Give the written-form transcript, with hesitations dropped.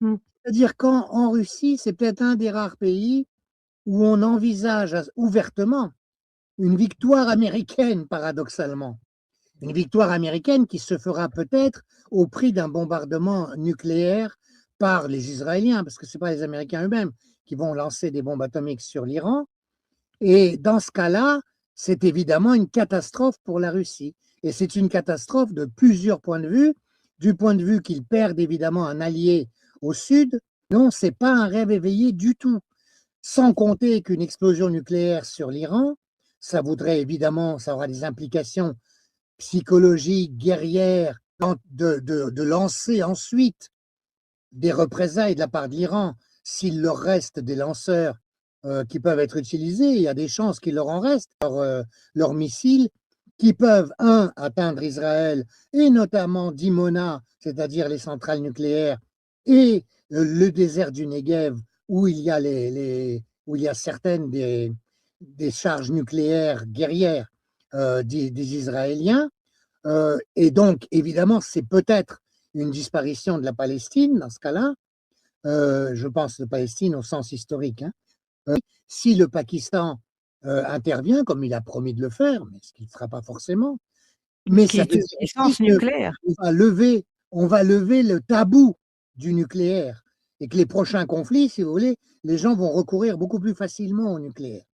Mmh. C'est-à-dire qu'en Russie, c'est peut-être un des rares pays où on envisage ouvertement une victoire américaine, paradoxalement. Une victoire américaine qui se fera peut-être au prix d'un bombardement nucléaire par les Israéliens, parce que ce n'est pas les Américains eux-mêmes qui vont lancer des bombes atomiques sur l'Iran. Et dans ce cas-là, c'est évidemment une catastrophe pour la Russie. Et c'est une catastrophe de plusieurs points de vue. Du point de vue qu'ils perdent évidemment un allié au sud, non, ce n'est pas un rêve éveillé du tout. Sans compter qu'une explosion nucléaire sur l'Iran, ça voudrait évidemment, ça aura des implications psychologiques, guerrières, de lancer ensuite des représailles de la part de l'Iran s'il leur reste des lanceurs qui peuvent être utilisés. Il y a des chances qu'il leur en reste, leurs missiles, qui peuvent, atteindre Israël, et notamment Dimona, c'est-à-dire les centrales nucléaires, et le désert du Negev, où il y a, où il y a certaines des charges nucléaires guerrières des Israéliens. Et donc, évidemment, c'est peut-être une disparition de la Palestine dans ce cas-là. Je pense de Palestine au sens historique, hein. Si le Pakistan intervient, comme il a promis de le faire, mais ce qu'il ne fera pas forcément, Mais mais qui ça est veut une dire aussi puissance nucléaire. on va lever le tabou du nucléaire et que les prochains conflits, si vous voulez, les gens vont recourir beaucoup plus facilement au nucléaire.